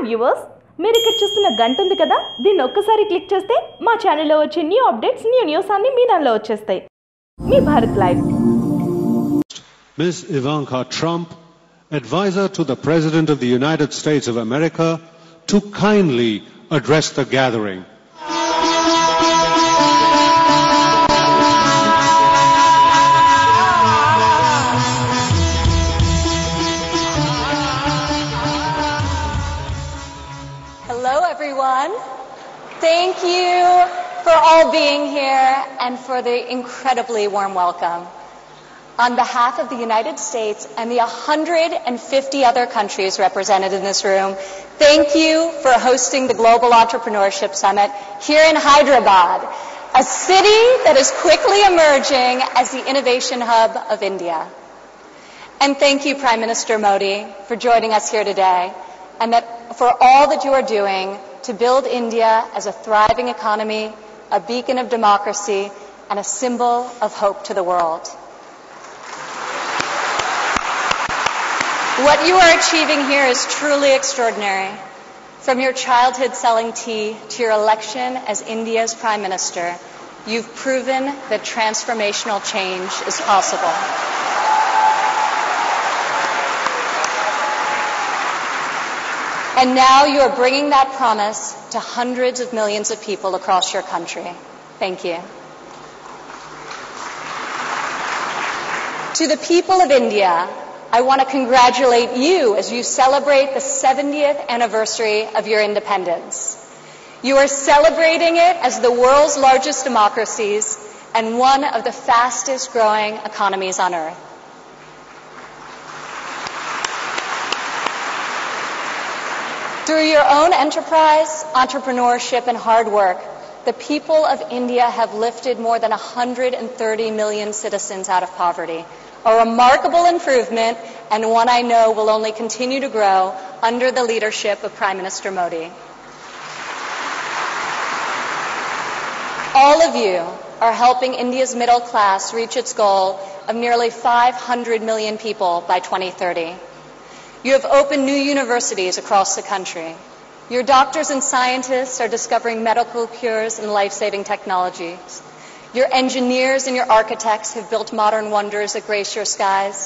Hi viewers, మీరు ఇక్కడ చూస్తున్న గంట ఉంది కదా, దీన్ని ఒక్కసారి క్లిక్ చేస్తే మా ఛానల్లో వచ్చే న్యూ అప్డేట్స్, న్యూస్ అన్ని మీ దానిలో వచ్చేస్తాయి. మీ Bharat live. Ms. Ivanka Trump, advisor to the President of the United States of America, to kindly address the gathering. Hello, everyone. Thank you for all being here and for the incredibly warm welcome. On behalf of the United States and the 150 other countries represented in this room, thank you for hosting the Global Entrepreneurship Summit here in Hyderabad, a city that is quickly emerging as the innovation hub of India. And thank you, Prime Minister Modi, for joining us here today, and for all that you are doing to build India as a thriving economy, a beacon of democracy, and a symbol of hope to the world. What you are achieving here is truly extraordinary. From your childhood selling tea to your election as India's Prime Minister, you've proven that transformational change is possible. And now you are bringing that promise to hundreds of millions of people across your country. Thank you. To the people of India, I want to congratulate you as you celebrate the 70th anniversary of your independence. You are celebrating it as the world's largest democracies and one of the fastest growing economies on earth. Through your own enterprise, entrepreneurship, and hard work, the people of India have lifted more than 130 million citizens out of poverty. A remarkable improvement, and one I know will only continue to grow under the leadership of Prime Minister Modi. All of you are helping India's middle class reach its goal of nearly 500 million people by 2030. You have opened new universities across the country. Your doctors and scientists are discovering medical cures and life-saving technologies. Your engineers and your architects have built modern wonders that grace your skies.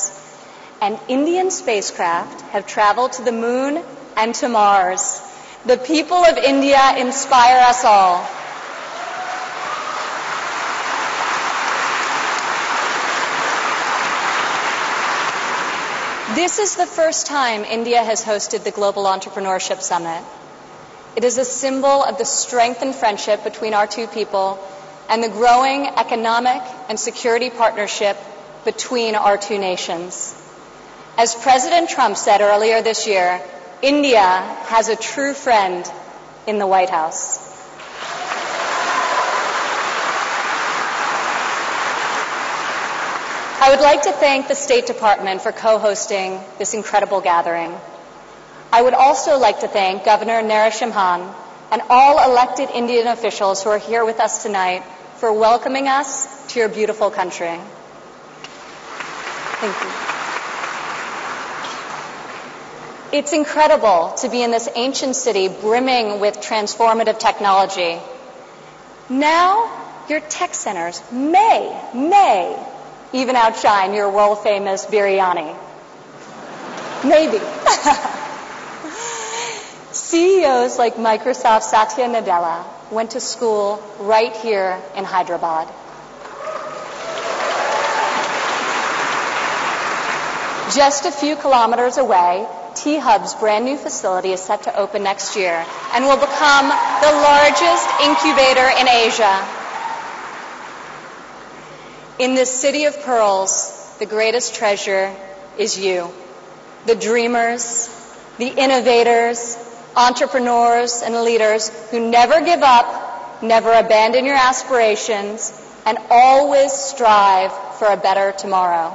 And Indian spacecraft have traveled to the moon and to Mars. The people of India inspire us all. This is the first time India has hosted the Global Entrepreneurship Summit. It is a symbol of the strength and friendship between our two people and the growing economic and security partnership between our two nations. As President Trump said earlier this year, India has a true friend in the White House. I would like to thank the State Department for co-hosting this incredible gathering. I would also like to thank Governor Narendra and all elected Indian officials who are here with us tonight for welcoming us to your beautiful country. Thank you. It's incredible to be in this ancient city brimming with transformative technology. Now, your tech centers may even outshine your world-famous biryani. Maybe. CEOs like Microsoft's Satya Nadella went to school right here in Hyderabad. Just a few kilometers away, T-Hub's brand new facility is set to open next year and will become the largest incubator in Asia. In this city of pearls, the greatest treasure is you, the dreamers, the innovators, entrepreneurs and leaders who never give up, never abandon your aspirations, and always strive for a better tomorrow.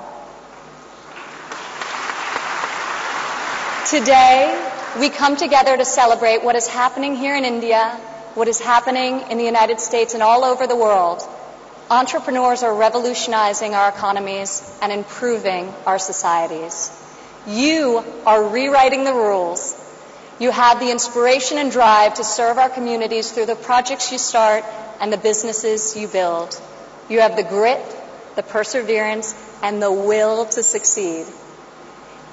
Today, we come together to celebrate what is happening here in India, what is happening in the United States and all over the world. Entrepreneurs are revolutionizing our economies and improving our societies. You are rewriting the rules. You have the inspiration and drive to serve our communities through the projects you start and the businesses you build. You have the grit, the perseverance, and the will to succeed.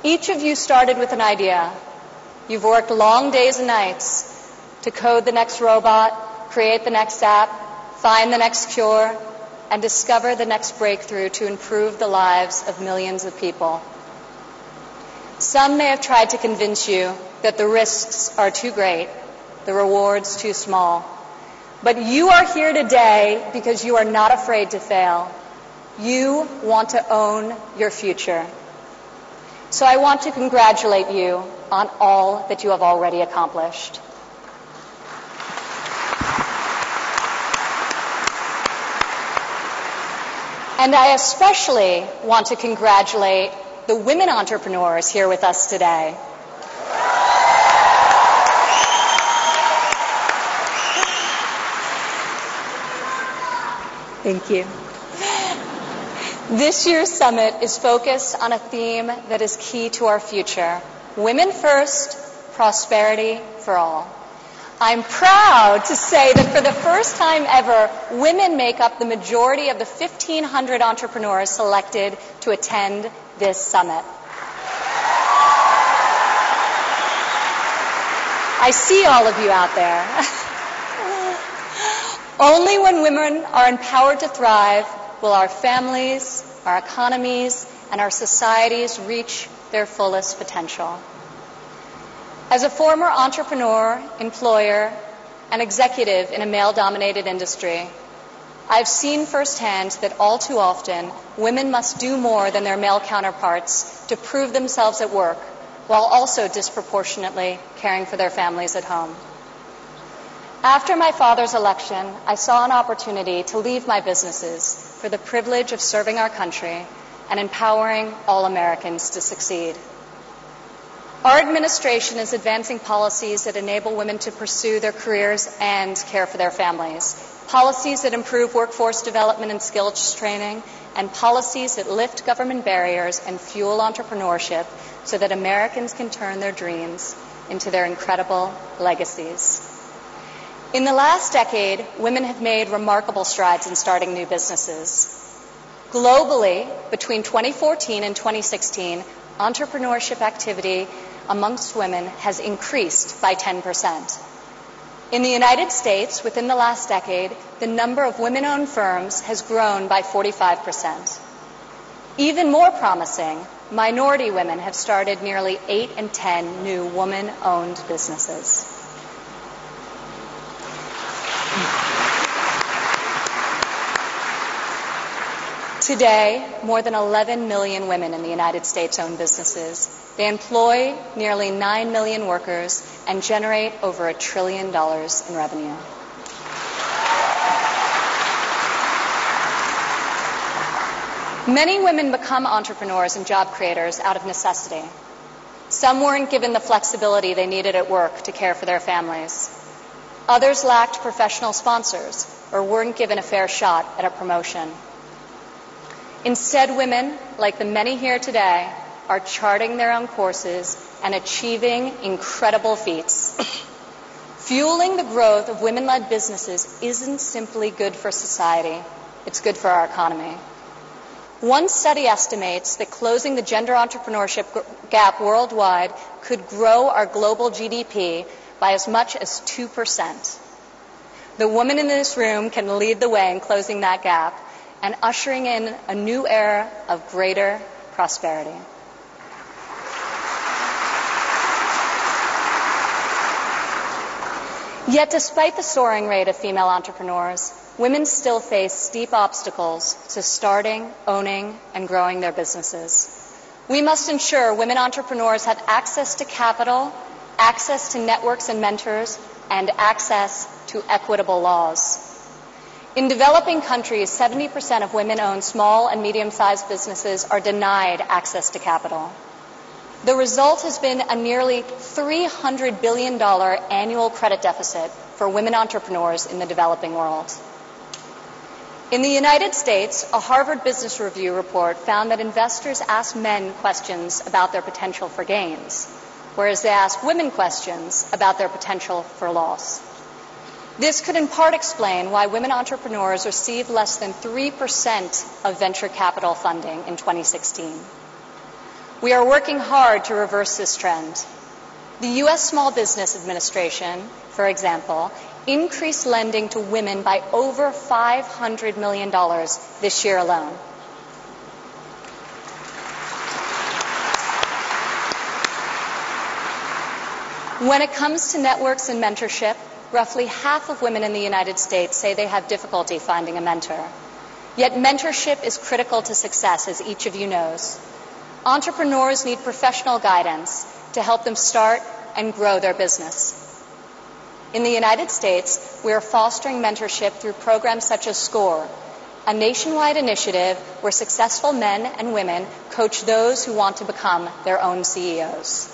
Each of you started with an idea. You've worked long days and nights to code the next robot, create the next app, find the next cure, and discover the next breakthrough to improve the lives of millions of people. Some may have tried to convince you that the risks are too great, the rewards too small. But you are here today because you are not afraid to fail. You want to own your future. So I want to congratulate you on all that you have already accomplished. And I especially want to congratulate the women entrepreneurs here with us today. Thank you. This year's summit is focused on a theme that is key to our future: women first, prosperity for all. I'm proud to say that for the first time ever, women make up the majority of the 1,500 entrepreneurs selected to attend this summit. I see all of you out there. Only when women are empowered to thrive will our families, our economies, and our societies reach their fullest potential. As a former entrepreneur, employer, and executive in a male-dominated industry, I've seen firsthand that all too often, women must do more than their male counterparts to prove themselves at work, while also disproportionately caring for their families at home. After my father's election, I saw an opportunity to leave my businesses for the privilege of serving our country and empowering all Americans to succeed. Our administration is advancing policies that enable women to pursue their careers and care for their families, policies that improve workforce development and skills training, and policies that lift government barriers and fuel entrepreneurship so that Americans can turn their dreams into their incredible legacies. In the last decade, women have made remarkable strides in starting new businesses. Globally, between 2014 and 2016, entrepreneurship activity amongst women has increased by 10%. In the United States, within the last decade, the number of women-owned firms has grown by 45%. Even more promising, minority women have started nearly 8 in 10 new woman-owned businesses. Today, more than 11 million women in the United States own businesses. They employ nearly 9 million workers and generate over $1 trillion in revenue. Many women become entrepreneurs and job creators out of necessity. Some weren't given the flexibility they needed at work to care for their families. Others lacked professional sponsors or weren't given a fair shot at a promotion. Instead, women, like the many here today, are charting their own courses and achieving incredible feats. Fueling the growth of women-led businesses isn't simply good for society, it's good for our economy. One study estimates that closing the gender entrepreneurship gap worldwide could grow our global GDP by as much as 2%. The woman in this room can lead the way in closing that gap and ushering in a new era of greater prosperity. Yet despite the soaring rate of female entrepreneurs, women still face steep obstacles to starting, owning, and growing their businesses. We must ensure women entrepreneurs have access to capital, access to networks and mentors, and access to equitable laws. In developing countries, 70% of women-owned small and medium-sized businesses are denied access to capital. The result has been a nearly $300 billion annual credit deficit for women entrepreneurs in the developing world. In the United States, a Harvard Business Review report found that investors ask men questions about their potential for gains. whereas they ask women questions about their potential for loss. This could in part explain why women entrepreneurs received less than 3% of venture capital funding in 2016. We are working hard to reverse this trend. The U.S. Small Business Administration, for example, increased lending to women by over $500 million this year alone. When it comes to networks and mentorship, roughly half of women in the United States say they have difficulty finding a mentor. Yet mentorship is critical to success, as each of you knows. Entrepreneurs need professional guidance to help them start and grow their business. In the United States, we are fostering mentorship through programs such as SCORE, a nationwide initiative where successful men and women coach those who want to become their own CEOs.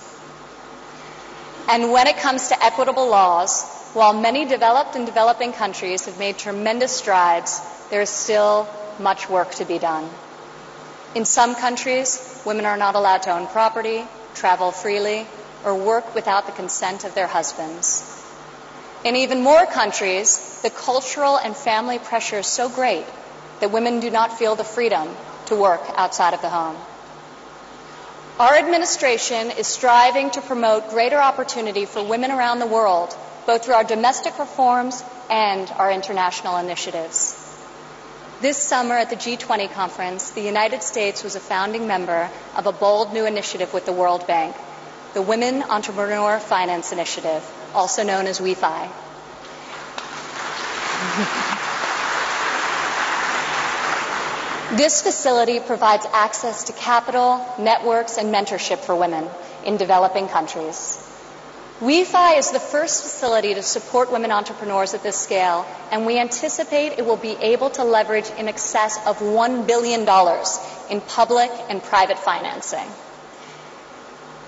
And when it comes to equitable laws, while many developed and developing countries have made tremendous strides, there is still much work to be done. In some countries, women are not allowed to own property, travel freely, or work without the consent of their husbands. In even more countries, the cultural and family pressure is so great that women do not feel the freedom to work outside of the home. Our administration is striving to promote greater opportunity for women around the world, both through our domestic reforms and our international initiatives. This summer at the G20 conference, the United States was a founding member of a bold new initiative with the World Bank, the Women Entrepreneur Finance Initiative, also known as WEFI. This facility provides access to capital, networks, and mentorship for women in developing countries. WEFI is the first facility to support women entrepreneurs at this scale, and we anticipate it will be able to leverage in excess of $1 billion in public and private financing.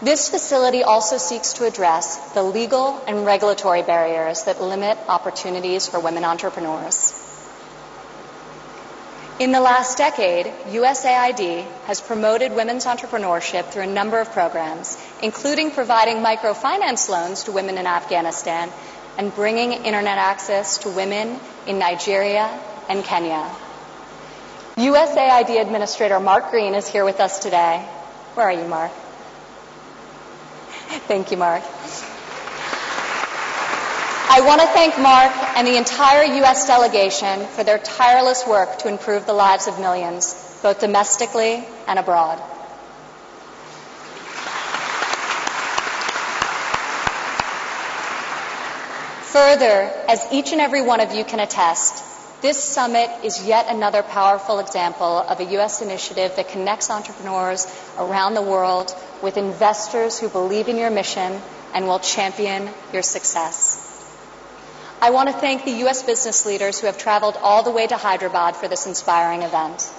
This facility also seeks to address the legal and regulatory barriers that limit opportunities for women entrepreneurs. In the last decade, USAID has promoted women's entrepreneurship through a number of programs, including providing microfinance loans to women in Afghanistan and bringing internet access to women in Nigeria and Kenya. USAID Administrator Mark Green is here with us today. Where are you, Mark? Thank you, Mark. I want to thank Mark and the entire U.S. delegation for their tireless work to improve the lives of millions, both domestically and abroad. Further, as each and every one of you can attest, this summit is yet another powerful example of a U.S. initiative that connects entrepreneurs around the world with investors who believe in your mission and will champion your success. I want to thank the U.S. business leaders who have traveled all the way to Hyderabad for this inspiring event.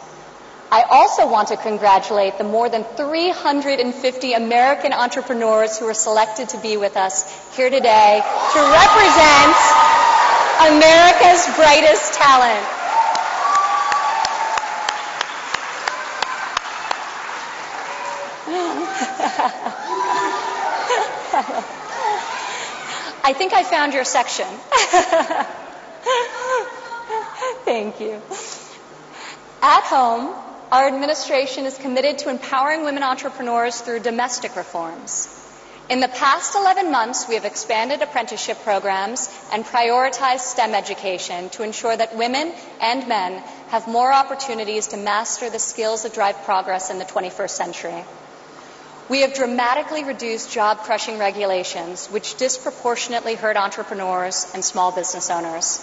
I also want to congratulate the more than 350 American entrepreneurs who were selected to be with us here today to represent America's brightest talent. I think I found your section. Thank you. At home, our administration is committed to empowering women entrepreneurs through domestic reforms. In the past 11 months, we have expanded apprenticeship programs and prioritized STEM education to ensure that women and men have more opportunities to master the skills that drive progress in the 21st century. We have dramatically reduced job-crushing regulations, which disproportionately hurt entrepreneurs and small business owners.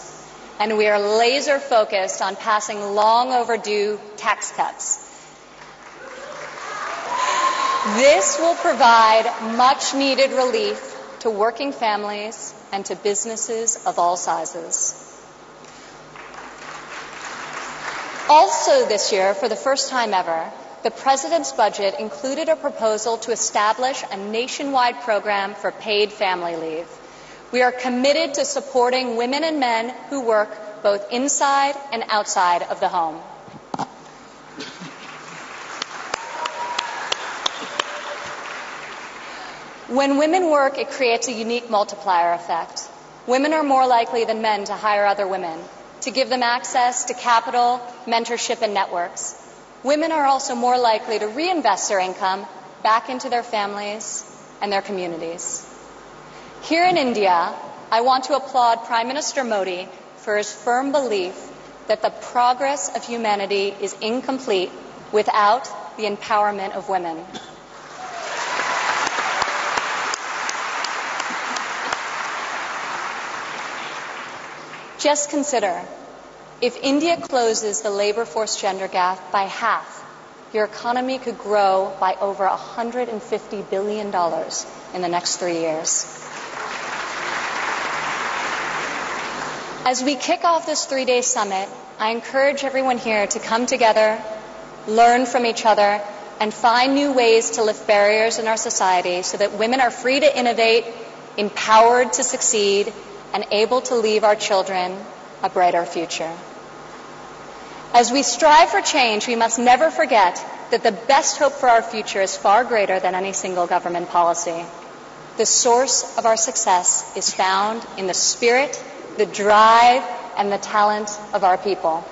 And we are laser-focused on passing long-overdue tax cuts. This will provide much-needed relief to working families and to businesses of all sizes. Also this year, for the first time ever, the President's budget included a proposal to establish a nationwide program for paid family leave. We are committed to supporting women and men who work both inside and outside of the home. When women work, it creates a unique multiplier effect. Women are more likely than men to hire other women, to give them access to capital, mentorship, and networks. Women are also more likely to reinvest their income back into their families and their communities. Here in India, I want to applaud Prime Minister Modi for his firm belief that the progress of humanity is incomplete without the empowerment of women. Just consider, if India closes the labor force gender gap by half, your economy could grow by over $150 billion in the next 3 years. As we kick off this 3-day summit, I encourage everyone here to come together, learn from each other, and find new ways to lift barriers in our society so that women are free to innovate, empowered to succeed, and able to leave our children a brighter future. As we strive for change, we must never forget that the best hope for our future is far greater than any single government policy. The source of our success is found in the spirit, the drive, and the talent of our people.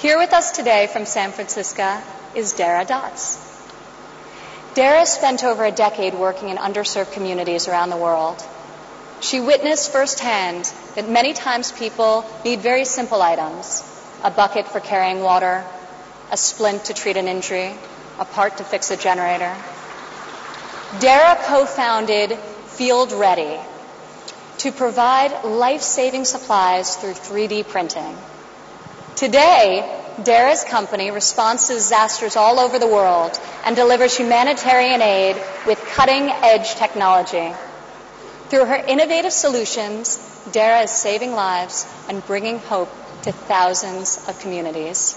Here with us today from San Francisco is Dara Dotz. Dara spent over a decade working in underserved communities around the world. She witnessed firsthand that many times people need very simple items: a bucket for carrying water, a splint to treat an injury, a part to fix a generator. Dara co-founded Field Ready to provide life-saving supplies through 3D printing. Today, Dara's company responds to disasters all over the world and delivers humanitarian aid with cutting-edge technology. Through her innovative solutions, Dara is saving lives and bringing hope to thousands of communities.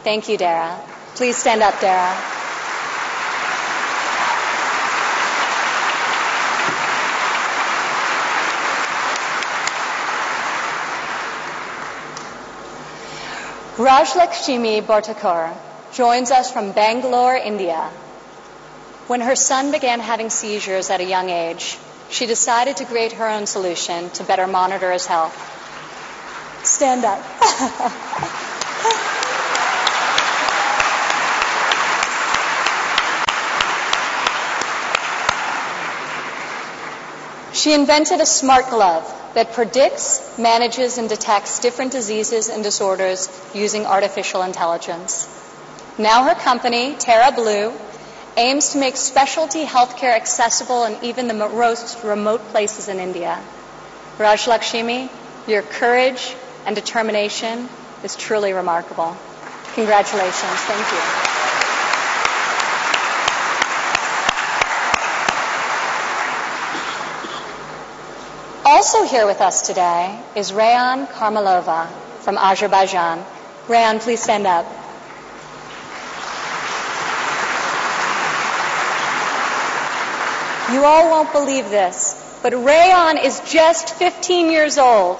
Thank you, Dara. Please stand up, Dara. Rajlakshmi Bortakar joins us from Bangalore, India. When her son began having seizures at a young age, she decided to create her own solution to better monitor his health. Stand up. She invented a smart glove that predicts, manages, and detects different diseases and disorders using artificial intelligence. Now her company, Terra Blue, aims to make specialty healthcare accessible in even the most remote places in India. Rajlakshmi, your courage and determination is truly remarkable. Congratulations. Thank you. Also here with us today is Rayan Karmalova from Azerbaijan. Rayan, please stand up. You all won't believe this, but Rayan is just 15 years old.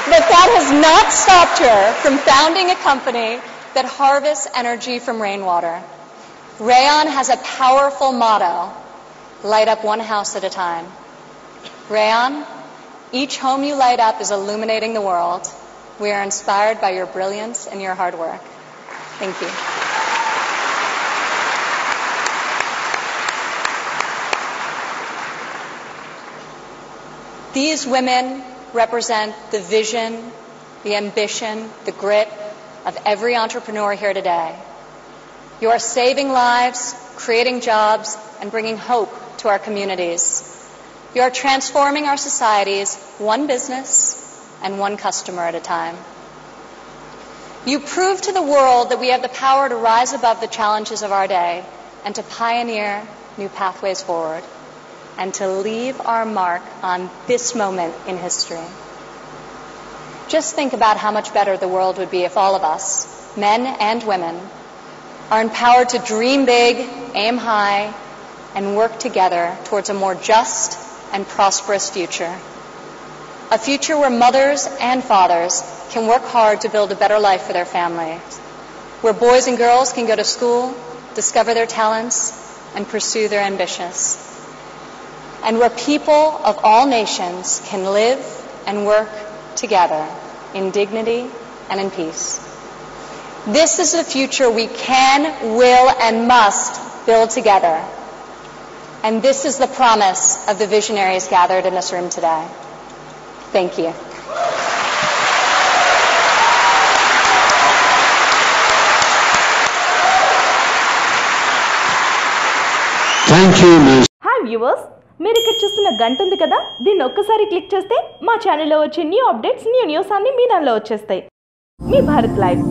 But that has not stopped her from founding a company that harvests energy from rainwater. Rayan has a powerful motto: light up one house at a time. Rayan, each home you light up is illuminating the world. We are inspired by your brilliance and your hard work. Thank you. These women represent the vision, the ambition, the grit of every entrepreneur here today. You are saving lives, creating jobs, and bringing hope to our communities. You are transforming our societies one business and one customer at a time. You prove to the world that we have the power to rise above the challenges of our day and to pioneer new pathways forward, and to leave our mark on this moment in history. Just think about how much better the world would be if all of us, men and women, are empowered to dream big, aim high, and work together towards a more just and prosperous future. A future where mothers and fathers can work hard to build a better life for their families, where boys and girls can go to school, discover their talents, and pursue their ambitions. And where people of all nations can live and work together in dignity and in peace. This is the future we can, will, and must build together. And this is the promise of the visionaries gathered in this room today. Thank you. Thank you, Ms. Hi viewers, మీరు ఇక్కడ చూస్తున్న గంట ఉంది కదా, దీన్ని ఒక్కసారి click చేస్తే మా ఛానల్లో వచ్చే న్యూ అప్డేట్స్, న్యూస్ అన్ని మీ దానిలో వచ్చేస్తాయి. మీ భారత్ లైవ్.